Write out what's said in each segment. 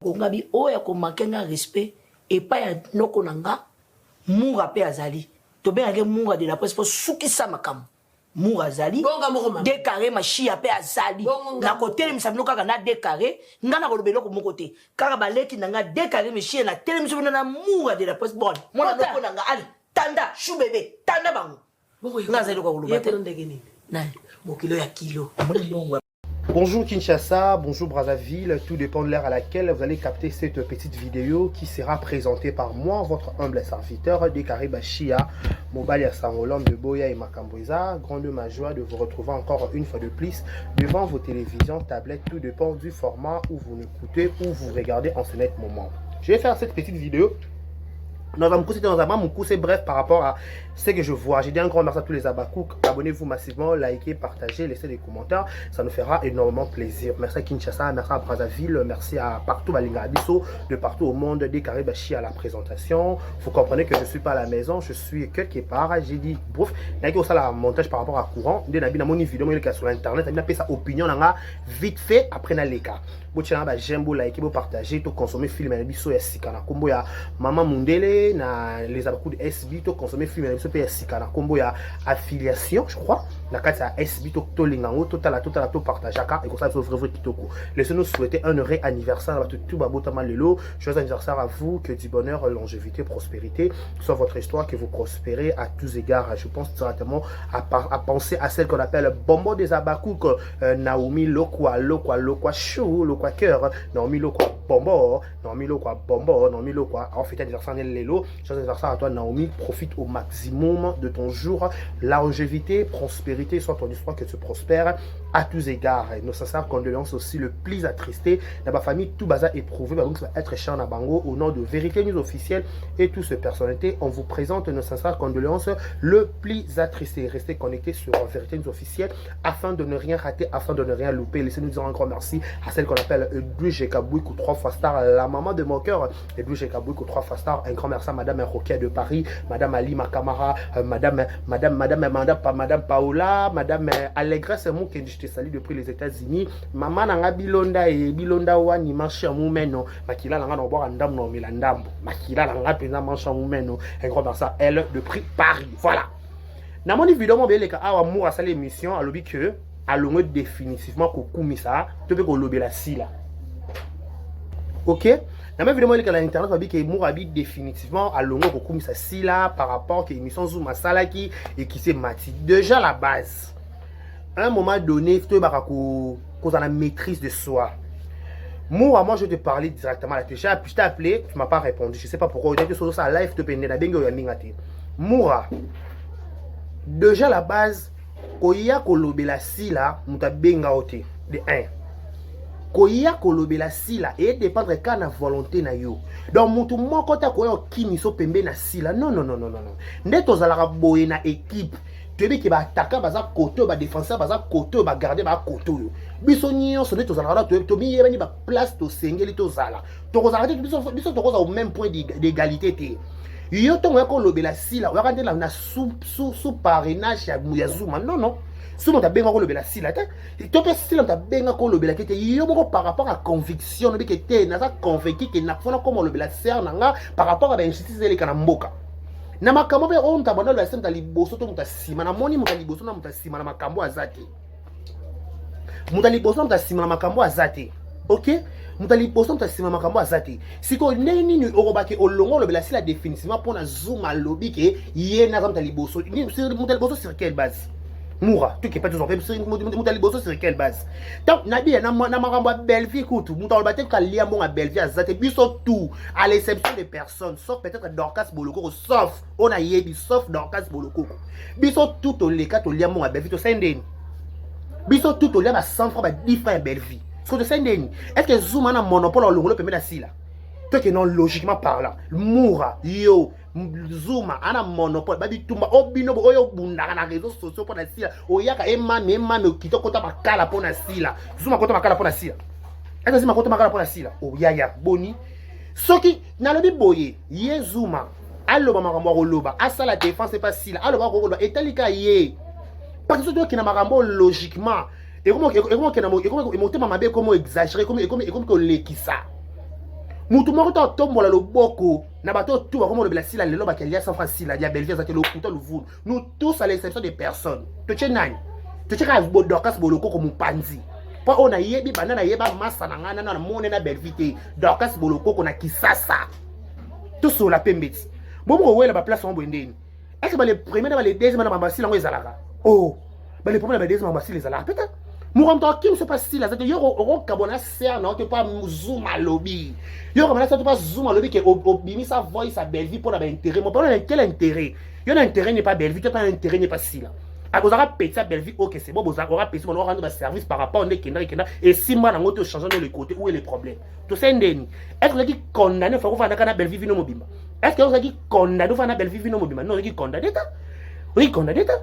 Kongabi oya ko makenga respect et pas ya noko nanga Moura pe azali. To be age Moura de la presse pour soukisa makam. Moura azali. Décaré ma chia pe azali. Na côté mi sabino kaka na décaré, ngana ko lobelo ko mon côté. Kaka baleki nanga décaré mi chia na tele mi sabino na Moura de la presse bon. Mona noko nanga ali. Tanda chou bébé, tanda bango. Ngazali ko lobate. Na bokilo ya kilo. Bonjour Kinshasa, bonjour Brazzaville, tout dépend de l'heure à laquelle vous allez capter cette petite vidéo qui sera présentée par moi, votre humble serviteur Décaré Bachia, Mobali Sangolam de Boya et Makambouza. Grande ma joie de vous retrouver encore une fois de plus devant vos télévisions, tablettes, tout dépend du format où vous l'écoutez ou vous regardez en ce net moment. Je vais faire cette petite vidéo. C'est bref par rapport à ce que je vois. J'ai dit un grand merci à tous les Abakouk. Abonnez-vous massivement, likez, partagez, laissez des commentaires. Ça nous fera énormément plaisir. Merci à Kinshasa, merci à Brazzaville, merci à partout, Balingadiso, de partout au monde, Décaré Bachia à la présentation. Vous comprenez que je ne suis pas à la maison, je suis quelque part. J'ai dit, bref, il y a aussi un montage par rapport à courant. Dès que mon vidéo sur internet, il y a sa opinion vite fait après les cas. J'aime liker, partager, consommer film et biso ya sikana. Kombo ya Maman Mundele na les abakou de SB to consommer film et biso pe ya sikana. Kombo ya affiliation, je crois. La carte à SB to tolingango total to partageaka et comme ça vrai kitoko. Laissez-nous souhaiter un heureux anniversaire à tout babotama lelo. Joyeux anniversaire à vous, que du bonheur, longévité, prospérité soit votre histoire, que vous prospérez à tous égards. Je pense directement à penser à celle qu'on appelle Bombo des Abakou, Naomi Lokwa Chou, Lokwa Cœur, Naomi Lokwa Bombo, Naomi Lokwa Bombo, Naomi Lokwa. En fait, anniversaire Lelo, joyeux anniversaire à toi Naomi, profite au maximum de ton jour, la longévité, prospérité soit ton histoire, que tu prospères à tous égards. Et nos sincères condoléances aussi, le plus attristé dans ma famille, tout bazar éprouvé, donc ça va être cher à Bango au nom de Vérité News Officielle et toutes ces personnalités. On vous présente nos sincères condoléances, le plus attristé. Restez connectés sur Vérité News Officielle afin de ne rien rater, afin de ne rien louper. Laissez-nous dire un grand merci à celle qu'on appelle Edwige Kabouikou 3 fois star, la maman de mon cœur, Edwige Kabouikou 3 fois star. Un grand merci à Madame Roquet de Paris, Madame Ali Makamara, Madame Paola, Madame Allégresse, mon que je te salue depuis les États-Unis. Maman nanga bilonda et bilonda wani marche moumeno. Makila nanga no boire ndam no milandambo. Makila nanga pena marche moumeno. Un grand merci à elle depuis Paris. Voilà. Dans mon vidéo, mon beleka awa moura sa l'émission, à l'obi que à l'ongue définitivement kokumisa, tu peux ko lobe la sila. Ok? Dans ma vidéo, moi, l'internet va dire que Moura habite définitivement à l'ongo comme ça si là par rapport à l'émission Zouma Salaki et qui s'est mati. Déjà la base. À un moment donné, tu as la maîtrise de soi. Moura, moi je te parlais directement à la télé. Je t'ai appelé, tu ne m'as pas répondu. Je ne sais pas pourquoi. Tu as ça live, tu as Moura. Déjà la base, Koya Kolobela si là, Mouta Benga Ote. De 1. Koya kolobela sila et dépendre quand na volonté na yo. Donc mutu moko ta koya kimiso pembe na sila. Non. Neto zalaka boye na équipe. Tu veux que ba attaquant baza côté ba défenseur baza côté ba garder ba côté yo. Biso nyonso neto zalaka to mi yebani ba place to sengeli to zala. To kozala biso to koza au même point d'égalité te. Yo to ko lobela sila, wa kande na sous parrainage ya Zouma. Non. Si on t'a bien encore le bela si là, tu peux si on t'a bien encore le bela qui était yo par rapport à conviction, on dit que t'es n'a pas convaincu que n'a pas comment le bela sert nanga par rapport à l'injustice les kanamboka. Na makambo be on t'a bana le sent ali boso to mutasima na moni mutali boso na mutasima na makambo azati. Mutali boso na mutasima na makambo azati. Ok? Mutali boso na mutasima na makambo azati. Siko neni ni orobake olongo le bela si la définitivement pour na zoom lobby que yé na mutali boso. Mutali boso sur quelle base? Moura, tu qui pas toujours fait bosso sur quelle base? Donc nabi na makambo belle vie écoute, muta olbate ka lia mon belle vie azate biso tout à l'exception des personnes sauf peut-être Dorcas Boloko sauf on a yebi sauf Dorcas Boloko. Biso tout au les cas to lia mon belle vie to sendeni. Biso tout au lia ba 100 francs ba 10 francs belle vie. Ce que sendeni. Est-ce que Zouma na monopole le permet d'assir là? Toi qui non logiquement parlant, Moura yo Zouma ana monopole babi tumba obino oyo bunda na réseaux sociaux pour na sila oyaka emame okito kota makala pour na sila Zouma kota makala pour na sila est-ce Zouma kota makala pour na sila o yaya boni soki na lobi boye ye Zouma aloba makambo roloba asa la défense c'est pas sila aloba roloba etalika ye parce que toi qui na makambo logiquement et comment que na monter mabe comment exagérer comme que lekisa mutu moko to tombola loboko na bato tout ba comme le sila lelo ba kelia sans francs sila ya belvie za te le couteau le voul nous tous à l'exception des personnes to chenani to cheka bo dokas boloko ko mupanzi po ona yebi banana yeba masa na ngana na mone na belvie dokas boloko ko na kisasa tout sur la pembeti bomo wela ba place on bondeni est-ce que les premiers na les deuxièmes na ba sila ngo ezalaka oh ba les premiers na ba deuxièmes ba sila ezalaka peut-être Mourant qui ne se passe si là, c'est que yo kabona ser non, tu pas zoom à lobby. Yo kabona ça tu pas zoom à lobby que obimi sa voix sa belle vie pour la intérêt. Mon problème quel intérêt? Yo l'intérêt n'est pas belle vie, toi l'intérêt n'est pas si là. À cause aura pété sa belle vie, OK, c'est bon, vous aura pété on aura rendre service par rapport à kenda et si moi dans autre changeant le côté où est le problème. Tout ça ndeni. Est-ce que vous qui condamné faut faire na belle vie no mobimba? Est-ce que vous qui condamné faire na belle vie no mobimba? Non, qui condamné ta? Oui, condamné ta.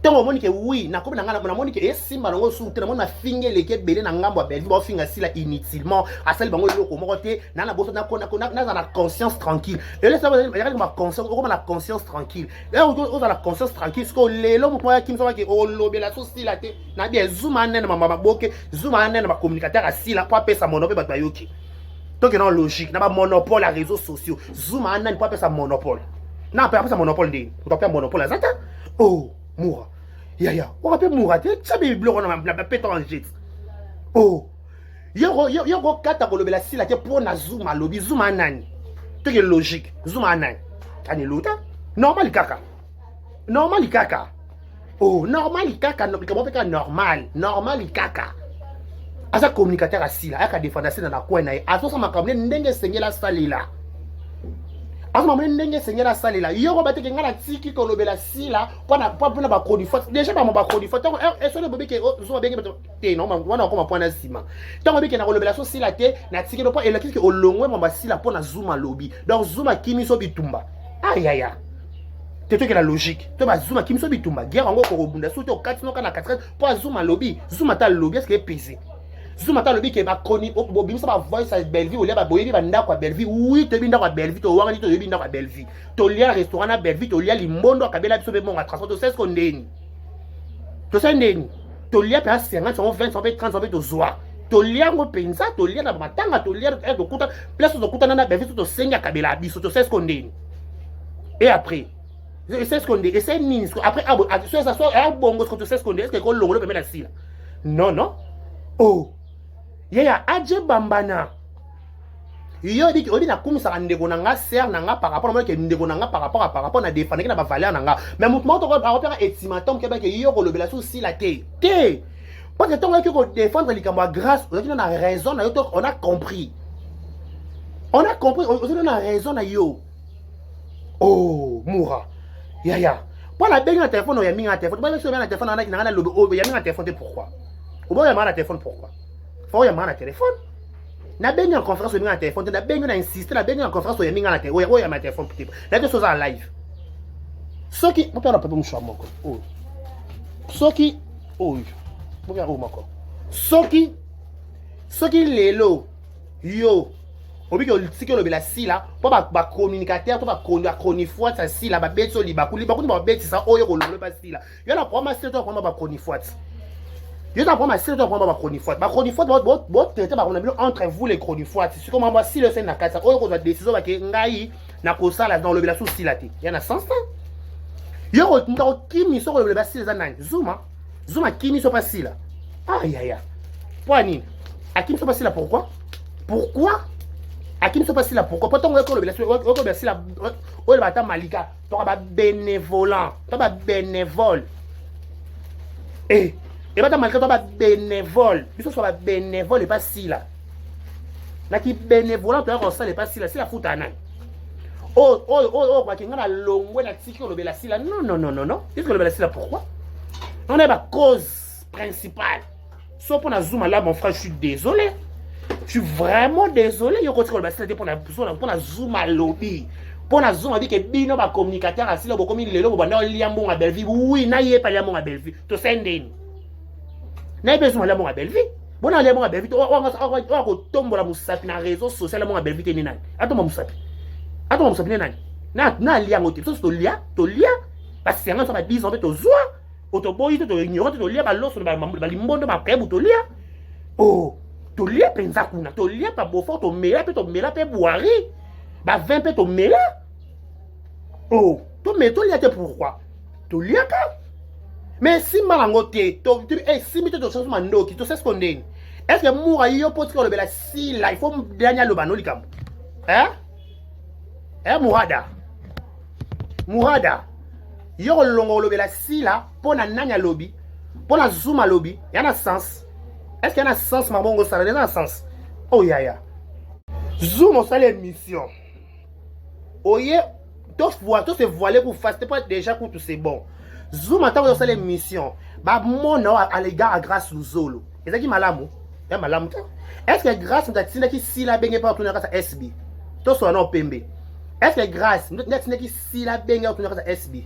Tant au monde que oui, na comme na monde que si malongo sous tellement na finge les quêtes belé na ngambo a belvi ba finga si là inutilement à celle bango loko mokote na na boso na na conscience tranquille et là ça va regarde ma conscience comme la conscience tranquille là on a la conscience tranquille parce que les l'homme pour qui me savoir que oh lobé la souci là té na bien zoom en na mama boke zoom en na ma communicateur assis là pour appeler sa monopole ba yoki donc non logique na ba monopole à réseaux sociaux zoom en na pour appeler sa monopole na appeler sa monopole dé on appeler monopole azata oh moura Yaya, on rappelle Mourate, ça me bloque on a la pète en jet. Oh, yo kata ko lobela sila te pour na zoom à lobby zoom anani. Tout est logique, zoom anani. Ani lota? Normal kaka. Normal kaka. Oh, normal kaka, comment peut normal? Normal kaka. Asa communicateur asila, aka défendre ça na coin na. Aso sa makamne ndenge senye la salila. Asma mwen ndenge seigneur la salle là yo ko bateke ngala tiki ko lobela sila pona ba kodi fort déjà ba mo ba kodi fort et so le bobé ke zo ba bengi te non wana ko ma pona sima tango bike na ko lobela so sila te na tiki no po et ki olongwe mo ba sila pona zuma lobby donc zuma kimi so bitumba aïe aïe te to ke la logique to ba zuma kimi so bitumba guerre ngo ko bunda so to kati no kana 4 po zuma lobby zuma ta lobby est-ce que pesé Zuma ta lobby ke ba koni bobim sa ba voice sa Bellevue ou ba boyebi ba ndako Bellevue oui te binda kwa Bellevue to wanga to yebi ndako Bellevue to lia restaurant na Bellevue to lia limbondo akabela biso be mon transport to 16 kondeni to sendeni to lia pa 50 20 30 to zoa to lia ngo penza to lia na matanga to lia to kuta place to kuta na Bellevue to senga kabela biso to 16 kondeni et après 16 kondeni et c'est nini après ça soit bongo to 16 kondeni est-ce que ko longo le permet la sila non oh Yaya adje bambana yo dit odi na kumisa ndeko na nga ser na nga par rapport à ndeko na nga par rapport na défendre na ba valeur na nga mais mouvement to ko opéra estimatum ke ba ke yo ko lobela so si la te parce que tant que ko défendre likambo grâce on a raison na yo on a compris on a raison na yo oh moura Yaya pour la benga téléphone o ya minga téléphone ba so na téléphone na lobi o ya minga téléphone pourquoi o ba ya minga téléphone pourquoi faut y avoir un téléphone. Na bengi en conférence au téléphone, na bengi na insister, na bengi en conférence au minga na téléphone. Oui, y a ma téléphone petit. La deux choses en live. Ce qui, on peut pas me choisir encore. Oh. Ce qui, oh. Vous regardez encore. Ce qui lelo yo. Obi que si que le bela si là, pour ba communicateur, pour ba chronifoite ça si là, ba bête so li ba kuli, ba kuli ba bête ça oyo ko le pas si là. Yo la promesse c'est toi ba chronifoite. Je t'apprends ma sœur, tu apprends ma chronifoite. Ma chronifoite, bon, traité par entre vous les chronifoites. C'est comme moi, si le sein n'a qu'à ça, on a décision que ngai n'a qu'au ça là dans le bela sous si là. Il y en a 100 ans. Yo, qui m'y sort le bela si les années. Zuma, qui m'y sort pas si là. Aïe aïe aïe. Poignine. À qui m'y sort pas si là pourquoi? À qui m'y sort pas si là pourquoi? Pourtant, on le bela si là. On va t'en malika. Tu vas bénévolant. Tu vas bénévole. Et bien, malgré toi, bénévole. Il faut soit bénévole et pas si là. Là, qui bénévole, tu as ça, et pas si là. C'est la fout à nan. Oh, quoi qu'il y a longue, la tique, le la si là. Non. Qu'est-ce que le bela si là, pourquoi? On a la cause principale. Sauf pour la zoom là, mon frère, je suis désolé. Je suis vraiment désolé. Il y a un bela si là, pour la zoom à lobby. Pour la zoom, on dit que bino va communicateur à si là, comme il est là, on va aller à mon à Bellevue. Oui, n'a pas à mon à Bellevue. Tu sais, n'a pas besoin de la Bellevue. Bon, on a la Bellevue. On va tomber la moussap dans les réseaux sociaux. La Bellevue est nani. Attends, moussap. Nani. Na lia ngote. So lia. Parce que c'est un ça 10 ans to zoa. Otoboyi to ignorant to lia ba loso ba limbondo ba prebu to lia. Oh. to lia penza kuna to lia pa beaufort to mela pe boari ba 20 pe to mela oh to me to lia te pourquoi to lia ka mais si malango te to si mito to chance mandoki to sais condamné est-ce que moura yo poti ko le bela si la il faut dania lo banoli kam Mourada yo longo lo bela si la pona nanya lobby pona zuma lobby yana sens. Est-ce qu'il y a un sens, ma bonne ça? Il y a un sens. Oh, ya. Zoom, on sait l'émission. Oh, yeah. Tous se voiler pour faire. C'était pas déjà pour tout c'est bon. Zoom, attends, on sait l'émission. Bah, mon nom à l'égard à grâce au Zolo. Est-ce qu'il y a malamu? Il y a malamu. Est-ce que grâce, on a dit que si la baigne pas tourner à SB? Tous sont en PMB. Est-ce que grâce, on a dit que si la baigne pas tourner à SB?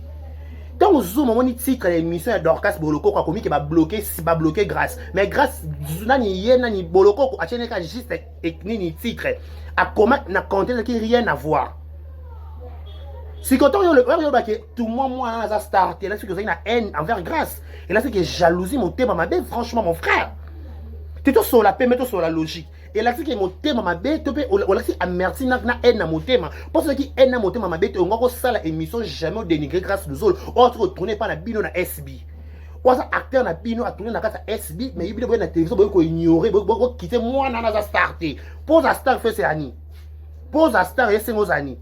Donc Zoom on titre l'émission d'Orcas Boloko quoi comme qui va bloquer grâce mais grâce nani Boloko a tenu qu'à juste ni titre à comment na compter qui rien à voir si quand on le tout moi ça starté là c'est que ça une haine envers grâce et là c'est que jalousie mon thème ma belle franchement mon frère tu es sur la paix mais sur la logique et là c'est que mon thème ma belle tu peux on là c'est amerti na haine mon thème parce que haine mon thème ma belle on va ça la émission jamais dénigrer grâce nous autres autre tourner pas na bino na SB ou ça acteur na bino a tourner na grâce SB mais il bien na télévision ko ignorer ko quitter moi na za starter pose à star fait c'est ani pose à star et c'est nos ani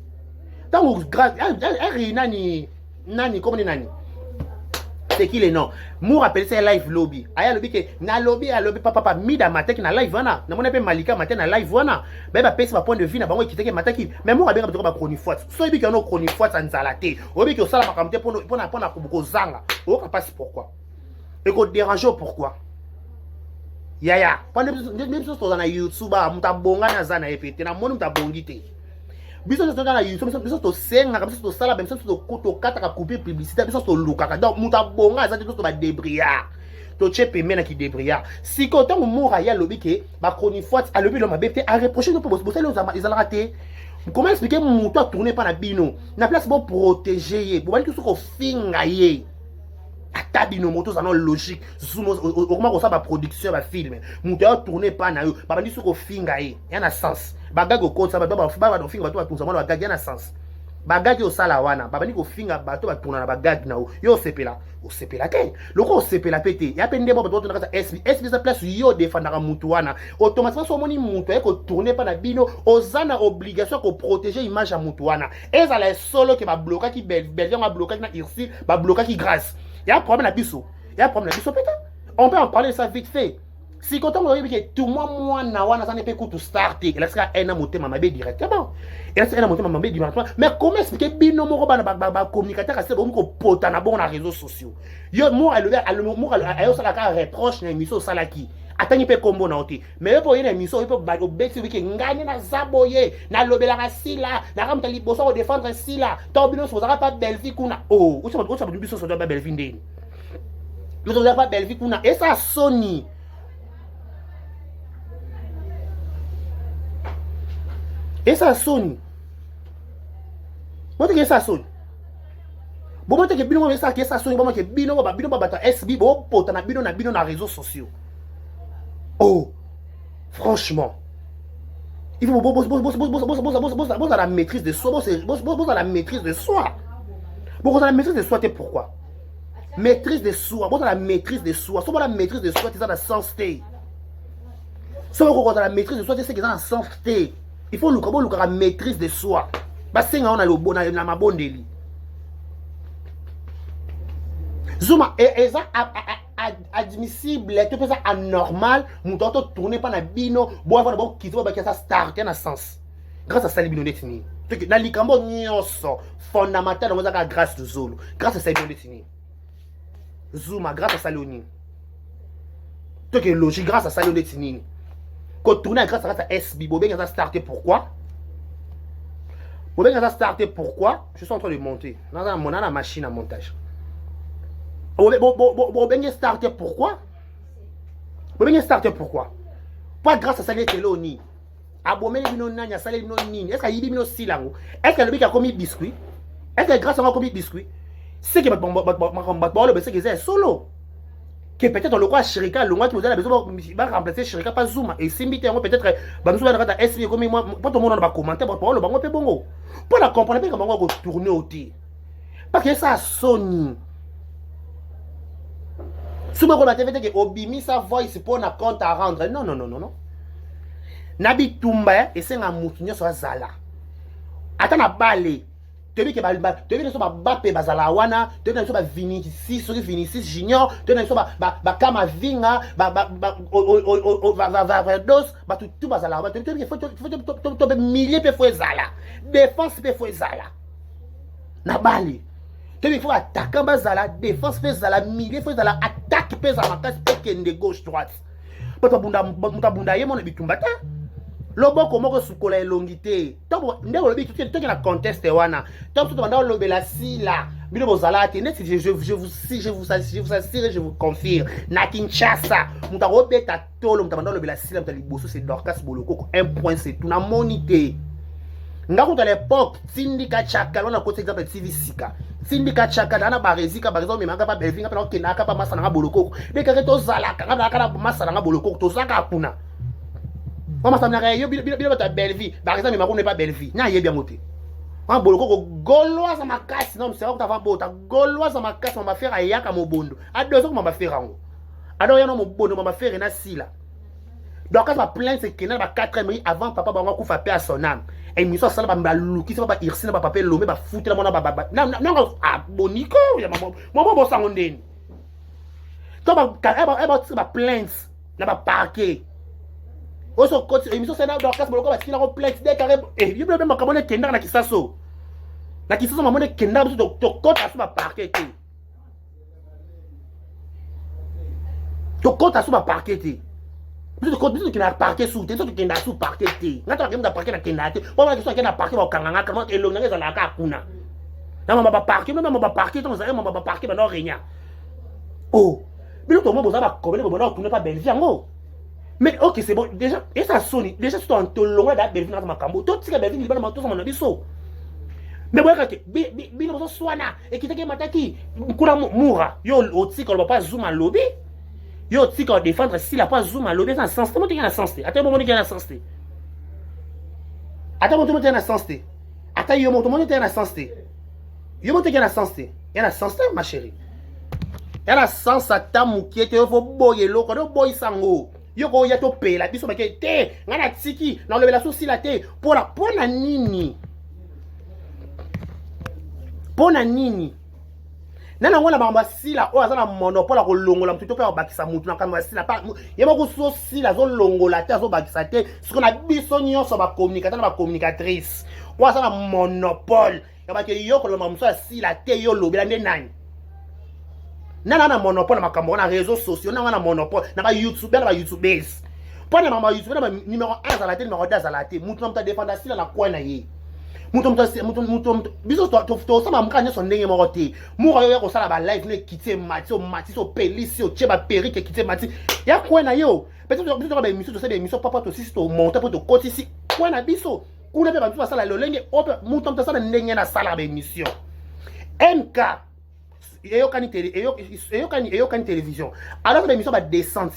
tant grâce nani comme nani c'est qui les noms moi rappelle c'est live lobby aya lobby que na lobby papa mida matin na live wana na mona pe malika matin na live wana ba pèse ba point de vue na bango kiteke mataki mais moi bien ba chronique forte so bi que no chronique forte ça nzalate obi que ça la makamte pour ko zanga o ka passe pourquoi et ko déranger pourquoi yaya pendant même chose na YouTube muta bonga na zana epete na moni muta bongite biso to na YouTube biso to senga biso to sala biso to kata ka couper publicité biso to luka donc muta bonga za to ba débrouillard to chepe mena ki débrouillard si ko tant moura ya lobi ke ba chronique forte a lobi lo ma bête a reprocher no pour bosser ils ont raté comment expliquer mon toi tourner pas na bino na place pour protéger bon tout ce ko finga ye atabino moto ça non logique zoom comment ko ça ba production ba film moto tourner pas na yo ba bandi ce ko finga ye y a sens bagago ko ça ba do finga bato batunza mwana bagagi na sens bagagi o sala wana babani ko finga bato batuna na bagagi na yo sepela ke loko sepela pete ya pende bo bato na SB sa place yo défendra mutu wana automatiquement so moni mutu e ko tourner pas na bino ozana obligation ko protéger image ya mutu wana ezala solo ke ba bloquer ki belgium ba bloquer na irsi ba bloquer ki grâce ya problème na biso pete on peut en parler ça vite fait. Si quand on dit que tout moi na wana ça ne peut que starter et là c'est un monter maman directement et là c'est un monter maman directement mais comment expliquer bino moko ba communicateur c'est bon ko pota na bon na réseaux sociaux yo moi elle ayo ça la reproche na émission ça la qui atani pe combo na oté mais pour une émission il peut ba obexi que ngani na zaboye na lobela ka sila na ramta liboso défendre sila to bino so za pas belle vie kuna oh o ça biso so ba belle vie ndeni yo so pas belle vie kuna et ça Sony. Et ça sonne. Moi, ça sonne. Bon, moi, bino ça sonne. Bon, bino bata SB, bon, pota na bino na réseaux sociaux. Oh, franchement. Il faut bon à la maîtrise de soi. Bon à la maîtrise de soi. Bon à la maîtrise de soi, c'est pourquoi? Maîtrise de soi. Bon à la maîtrise de soi. Soit la maîtrise de soi, c'est ça la sens T. Soit bon à la maîtrise de soi, c'est ça qui est dans la sens T. Il faut la maîtrise de soi. Parce que on a le bon na ma bonne délit. Zuma et ça admissible, tout ça anormal, mon temps tourner pas na bino, bon avant d'abord quitter ba ça starter na sens. Grâce à ça libino netini. Dans likambo nyonso fondamental dans ça grâce de Zolo. Grâce à ça libino netini. Zuma grâce à ça loni. Tout est logique grâce à ça libino netini. Quand tourner grâce à SB, Bobé a starté pourquoi? Bobé a starté pourquoi? Je suis en train de monter. Dans la machine à montage. Bobé a starté pourquoi? Bobé a starté pourquoi? Pas grâce à ça les téloni. Abomé les bino nanya, ça les bino nini. Est-ce qu'il y a bino silango? Est-ce que le mec a commis biscuit? Est-ce que grâce à moi commis biscuit? C'est que c'est que c'est solo. que peut-être le quoi Chirika le moi qui vous a besoin va remplacer Chirika pas Zuma et Simbite peut-être bah nous va rata SB comme moi pas tout le monde va commenter pour le bango pe bongo pour la comprendre que comment on tourner au thé parce que ça sonne souvent on a TV que obimi sa voice pour na compte à rendre non nabi tumba et c'est un mutunyo sur zala ata na bale tebi ke ba tebi ne so ba bape bazala wana tebi ne so ba Vinicius so Vinicius Junior tebi ne so ba kama vinga ba dos ba tout bazala ba tebi ke faut to milliers pe faut zala défense pe faut zala na bale tebi faut attaquer bazala défense pe zala milliers faut zala attaque pe zala makasi pe kende gauche droite poto bunda ye mon bitumba ta lobo komoko sukola elongité to ndeko lobi tout na conteste wana to tout banda lobe la sila bino bozala te net je vous assure je vous confirme na Kinshasa muta robeta tolo muta banda lobe la sila muta liboso c'est Dorcas Boloko un point c'est tout na monité ngako à l'époque syndicat chaka lona côté exemple TV sika syndicat chaka dana barezika par exemple memanga pa belvinga pa kenaka pa masana Boloko de ka to zalaka ngana masana Boloko to zaka kuna. Comment ça n'a yo bilo ta belle vie par exemple ma n'est pas belle vie na ye bien moté en boloko gaulois à ma casse non c'est pas ta bota gaulois à ma casse ma faire ayaka mobondo a 2 ans ma faire ngo ado ya no mobondo ma faire na sila donc quand ma plainte c'est que na ba 4 ans avant papa ba ngako fa paix à son âme et mi so sala ba luki so ba irsi na ba papa lomé ba foutre la mona ba non ah boniko ya maman bo sangondeni to ba plainte na ba parquet oso côté émission c'est na Dorcas Boloko parce qu'il a complexe des carré et il peut même makamone kenda na kisaso mamone kenda to côté asu ba parquet to côté asu ba parquet biso côté qui na parquet sous te to kenda sous parquet ngata ke mda parquet na kenda te po ba kiso ke na parquet ba kanganga kama elong na ngeza la ka kuna na mama ba parquet même ba parquet to za mama ba parquet ba no renya oh bilo to mo boza ba kobele bo na tuna pas belle vie ngo. Mais ok, c'est bon. Déjà, et ça sonne. Déjà, c'est un tolong là d'Abelvin dans ma cambo. Tout ce que Belvin, il va dans mon abisso. Mais voilà, bien, on soit là. Et qui t'a mataki. Kura moura. Yo, aussi, qu'on va pas zoom à lobby. Yo, aussi, qu'on défendre s'il a pas zoom à lobby. C'est un sens. Comment tu as un sens? Attends, mon moment, tu as un sens. Attends, mon moment, tu as un sens. Attends, yo, mon moment, tu as un sens. Yo, mon tu as un sens. Il y a un sens, ma chérie. Il y a un sens à ta moukiette. Il faut boyer l'eau. Quand on boye sango. Yoko ya to pe la biso make te ngana tsiki na le la souci la te pona nini nana ngona ba sila o azana monopole ko longola mtuto pe bakisa mutu na kama sila pa yema ko so sila zo longola te zo bakisa te siko na biso nyonso ba communicateur na ba communicatrice o azana monopole ya ba ke yoko lo mamuso sila te yo lobela nde nani na monopole na makambo na réseaux sociaux na monopole na ba YouTube na ba YouTubers pona mama YouTube na numéro 1 za la tête numéro 2 za la tête mutu na mta défendre sila na kwa na ye mutu biso to sama mukanya so ndenge moko te mura yo ko sala ba live ne kité mati so pelisi o cheba perike kité mati ya kwa na yo peut-être biso ba émission to ça des émissions papa to si to monter pour to côté si kwa na biso kuna pe ba biso sala lolenge mutu mta sala ndenge na sala ba émission MK eyokani télévision alors que l'émission va descendre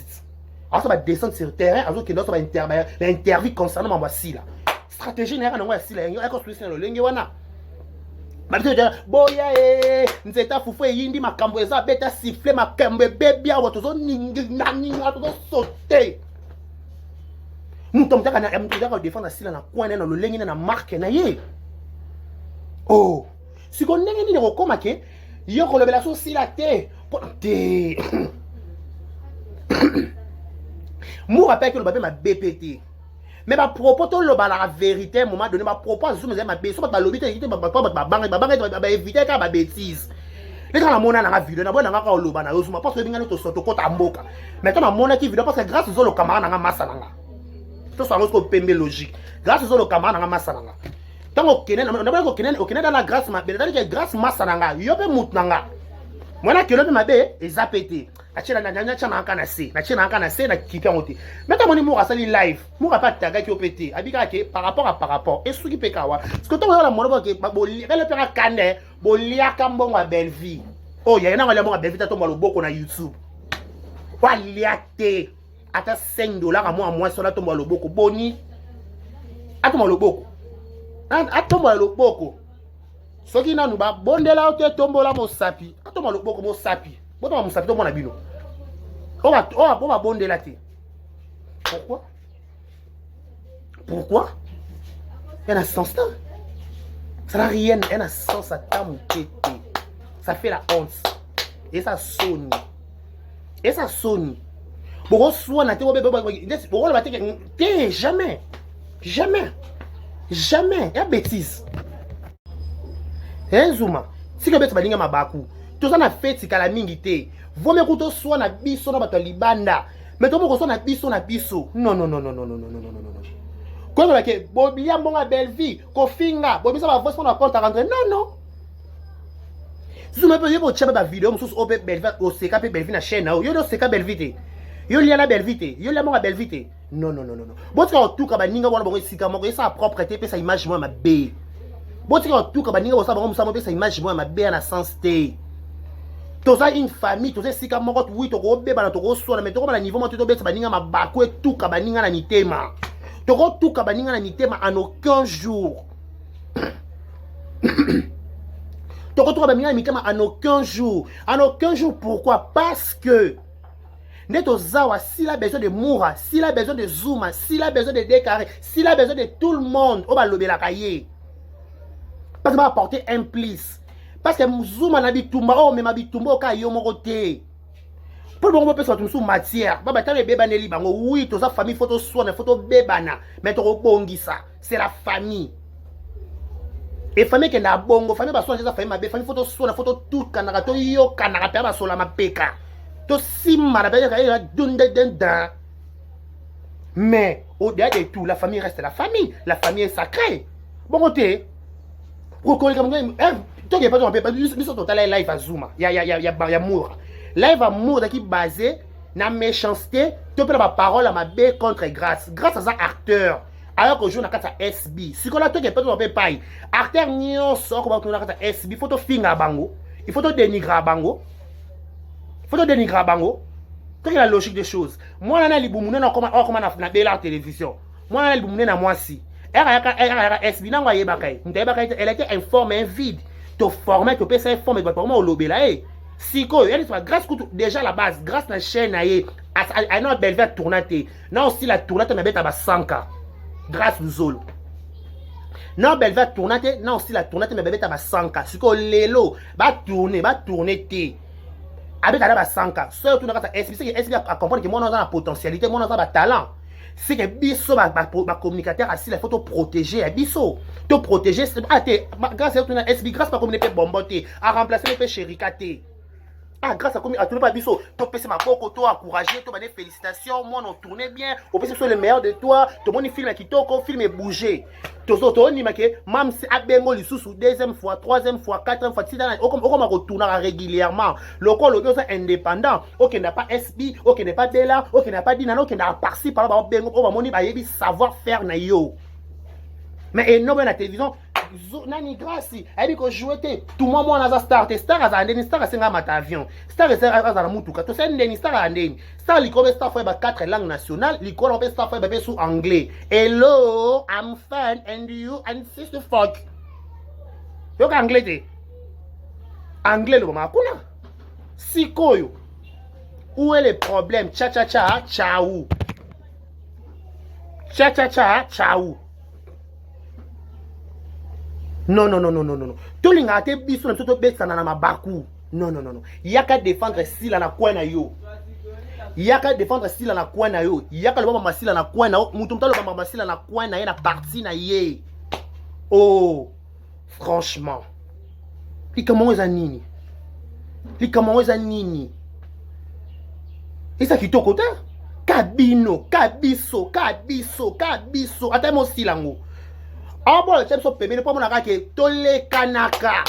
sur terrain alors que notre interview concernant ma voici là stratégie n'est pas non si là il y a construit sur le lingue wana babito boya nzeta fufu yindi makambo eza beta siffler makambo bébé a wato zo ningi nani wato zo sauter mutomtaka na mutaka défendre sila na coin na le lingue na marque na ye oh si qu'on n'est ni ko komake yo ko lobela so sila te mo rappelle que le babé ma BPT mais ma propos to loba la vérité moment donné ma propos zoom ma beso ba lobi te ba ba éviter ka ba bêtise les gens la mona na vidéo na bona ka loba na yosu ma parce que binga to soto ko ta mboka mais to na mona ki vidéo parce que grâce aux le camarade na massa nanga to ça ko pembe logique grâce aux le camarade na massa nanga tango kenen na ko kenen dans la grâce ma belle que grâce massa nanga yo pe mut nanga mona ke lobi mabe ezapete achela na nyanya chana kana se na kipa ngote meta moni mo rasali live mo pas taga ki opete abika ke par rapport et suki pe kawa parce que to la mono ke boli le pera kande bolia kambongo belle vie oh ya na ngala mo belle vie to mo loboko na YouTube waliate ata $5 à moi sur la tombe le boko boni atoma le boko atoma le boko soki nanu ba bondela ote tombola mosapi atoma le boko mosapi botoma mosapi to mona bino on va bondela te pourquoi il y a un sens là ça n'a rien il y a un sens à tamuté ça fait la honte et ça sonne Boko soit na te boko ba te jamais ya bêtise Zuma si que bête balinga mabaku to ça na fête kala mingi te vome kuto soit na biso na bato libanda mais to moko soit na biso non quand on que boblia mbonga belle vie ko finga bobisa ba voice na compte à rentrer non Zuma peut yebo tchaba ba vidéo mususu ope belle vie o seka pe belle vie na chaîne na yo do seka belle vie te yo lia la belle vie te yo lia mbonga belle vie te non botika tout ka baninga wana bongo sika moko esa propreté pe sa image moi ma be botika tout ka baninga bosa bongo musamo pe sa image moi ma be na sens te toza une famille toza sika moko oui to ko beba na to ko so na mais to ko na niveau mo to besa baninga mabako et tout ka baninga na mitema to ko tout ka baninga na mitema en aucun jour to ko tout ka baninga na mitema en aucun jour pourquoi parce que Netozawa, s'il a besoin de Moura, s'il a besoin de Zuma, s'il a besoin de Décaré, s'il a besoin de tout le monde, on va lever la cahier. Parce qu'il va apporter un plus. Parce que Zuma n'a dit tout le monde, mais m'a dit tout le monde, il y a un côté. Pour le moment, on peut sortir sous matière. Bah, t'as les bébés, oui, toute sa famille, photo soin, photo bébana. Mais tu as ça. C'est la famille. Et famille qui est la bongo, famille, bah, soin, famille, ma famille, photo soin, photo tout, canara, to yo, canara, père, bah, sur la ma peka. Mais au-delà de tout, la famille reste la famille. La famille est sacrée. Bon côté, live à Zuma. Il y a Moura. Live à Moura qui est basé na méchanceté. Tu peux la parole à ma bé contre grâce. Grâce à ça acteur. Alors que je na kata SB. Si qu'on a tout qui peut te payer. Acteur nyo sort comment tu na kata SB. Il faut te finir bango. Il faut te dénigrer bango. Faut te dénigrer bango. C'est la logique des choses. Moi nana liboumune na comment na bela télévision. Moi nana liboumune na moi si. SB na ngoye bakay. Elle était informée vide. Te former te pesa informé pour moi au lobela eh. Siko elle soit grâce déjà la base grâce na chaîne aye. A non belle verte tournate. Non aussi la tournate na beta ba 100k. Grâce Zolo. Non belle verte tournate, non aussi la tournate na beta ba 100k. Siko lelo ba tourner te. Avec la sanka, surtout dans la SB, SB a compris que moi, on a la potentialité, moi, on a le talent. C'est que biso, ma communicateur, assis, il faut te protéger, biso. Te protéger, c'est grâce à la SB, grâce à la communauté bomboté, à remplacer les chéricate. Ah, grâce à tout le monde, biso, tu peux ma coco, tu encourager, tu des félicitations, moi, on tournait bien, on peut se le meilleur de toi, tout le monde filme qui toko, filme et bouger. Tous autres, on dit que même si abengo li sous deuxième fois, troisième fois, quatrième fois, si on comme retourner régulièrement, le corps le est indépendant, ok n'a pas SB, ok n'est pas Bella, ok n'a pas Dinano, ok n'a pas si par rapport bengo, on va moni ba yebi savoir faire na yo. Mais énorme la télévision. Nani grâce elle dit que jouer tout le monde a star a ndeni star a mata avion star a mutuka to c'est ndeni star a ndeni star li comme star for 4 langues nationales li comme star for sous anglais hello I'm fine and you and sister fuck yo ka anglais te anglais le mama kuna sikoyo où est le problème cha cha cha ciao cha cha cha ciao. Non. Tout le monde a biso na tout bête na mabaku. Non. Il y a qu'à défendre si la na quoi na yo. Il y a qu'à défendre si la na quoi na yo. Il y a qu'à le mama si la na quoi na yo. Mutumta le mama si la na quoi na ye na partie na ye. Oh, franchement. Li comment za nini? Et ça qui to kota? Kabino, kabiso. Ata mo si lango. Ah bon, c'est ça pembe pour mon arake tole kanaka.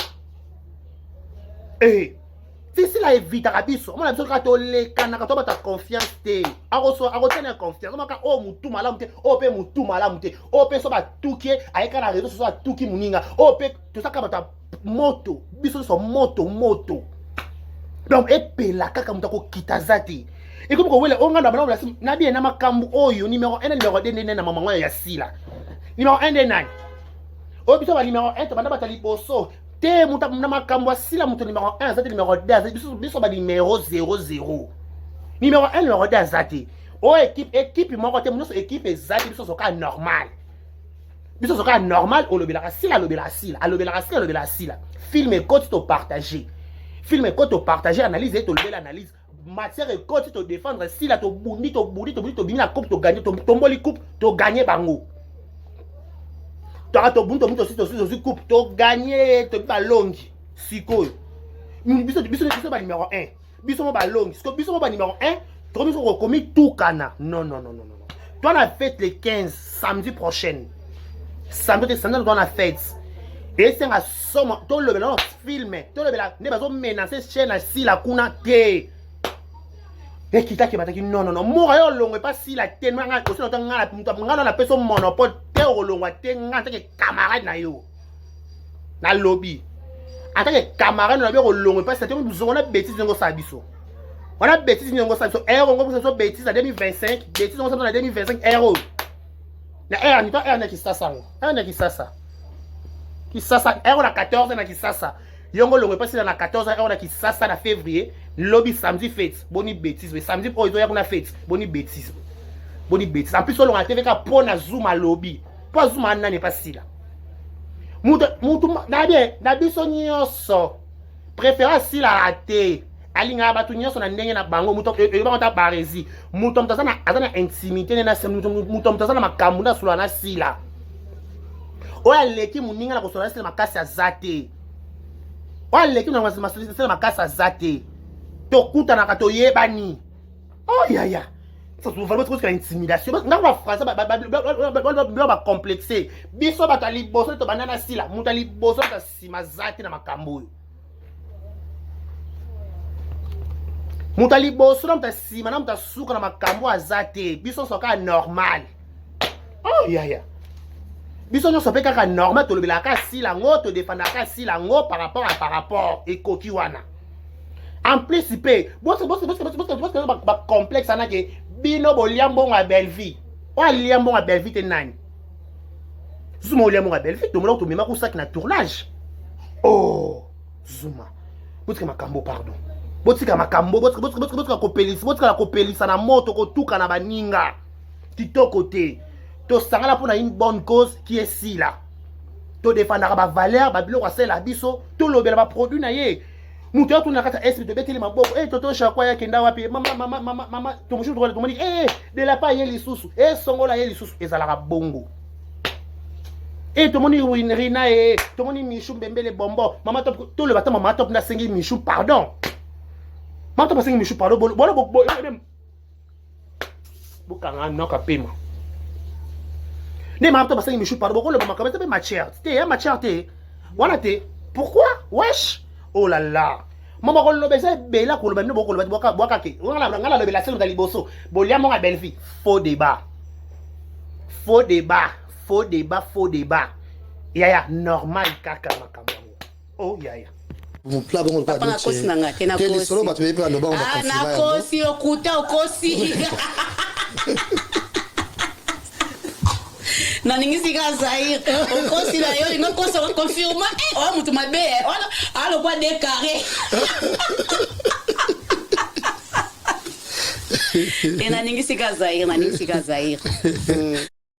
Eh, si la évite rabiso, mon besoin ka tole kanaka to ta confiance te. A tenir confiance. On ka o mutu malamu te, o pe mutu malamu te. O pe so ba tuki ayeka na réseau so ba tuki muninga. O pe to ça ka ba moto, biso so moto. Donc epela kaka mutako kitazati. Et comme vous voyez, on a na bien na makambu oyo numéro 1 numéro 2 na maman ya sila. Numéro 1 de nani? O biso ba numéro 1 to banda batali boso. Te muta na makambu sila muto numéro 1 azati numéro 2 azati biso ba numéro 00. Numéro 1 numéro 2 azati. O équipe moko te muso équipe ezati biso soka normal. Biso soka normal o lobela sila lobela sila. Alobela sila lobela sila. Film et code to partager. Film et code to partager analyse et to lobela analyse. Matière et code to défendre si la to bundi to bini la coupe to gagner to tomboli coupe to gagner bango. To bundi to coupe to gagner to balongi siko. Biso ba numéro 1. Biso mo balongi. Parce que biso mo ba numéro 1, to biso ko commis tout kana. Non. Toi la fête le 15 samedi prochain. Samedi on a fête. Et c'est un somme to le bela film, to le bela ne bazo menacer chaîne si la kuna te. Et qui t'a qui bataki non moi yo longue pas si la tellement nga ko sino nga na peso monopole te o longue te nga ta ke camarade na yo na lobby ata ke camarade na yo longue pas c'était nous on a bêtise ngo sa biso on a bêtise ngo sa biso euro ngo so bêtise en 2025 bêtise ngo en 2025 euro na euro ni to euro na kisasa euro na kisasa euro na 14 na kisasa yongo longue pas si na 14 euro na kisasa na février lobby samedi fête boni bêtise mais samedi pour ils ont na fête boni bêtise en plus on a TV ka pona zuma lobby pas zuma na n'est pas si là mutu na bien na biso nyonso préférence si la raté alinga batu nyonso na ndenge na bango mutu e ba ta barezi mutu mtazana azana intimité na mutu mtazana makambu na sula na sila oya leki muninga na kosola sila makasi azate oya leki na sila makasi azate tokuta na kato yebani oh ya ça se vraiment trop intimidation na ba français ba complexé biso batali boso to banana sila mutali boso ta simazati na makambo mutali boso na ta sima na ta suka na makambo azate biso soka normal oh ya biso nyo sope kaka normal to lobela ka sila ngo to défendre ka sila ngo par rapport et koki wana. En principe, boss ba complexe ana ke bino bo liambo nga belvi. O liambo nga belvi te nani. Zuma o liambo nga belvi to mona to mema ko sak na tournage. Oh, Zuma. Botika makambo pardon. Botika makambo, botika kopelisa na moto ko tuka na baninga. Kitoko te. To sangala pour une bonne cause qui est si là. To défendre ba valeur, ba bilo ko sela biso, to lobela ba produit na ye. Mutu ya tuna kata esprit de beteli maboko toto shakwa ya kenda wapi mama tomushu to tomoni de la pa ye lisusu songola ye lisusu ezalaka bongo tomoni winrina tomoni mishu mbembele bombo mama top to le bata mama top na sengi mishu pardon mama top sengi mishu pardon bolo bukanga noka pema ne mama top sengi mishu pardon bolo mama kabeta be matière te wana te pourquoi wesh. Oh là là. Maman ko lobe se bela ko lobe no boko lobe boka ke. Ngala lobe la selo dali boso. Bolia mo nga belle fille. Faux débat. Ya normal kaka makambo. Oh ya. Mon plat bon pas na kosi na ngate na kosi. Solo ba tuwe pa no ba ah na kosi okuta okosi. Na ningisi ka Zaire okosi la yo no kosi on confirme oh mutu mabe alo kwa de carré na ningisi ka Zaire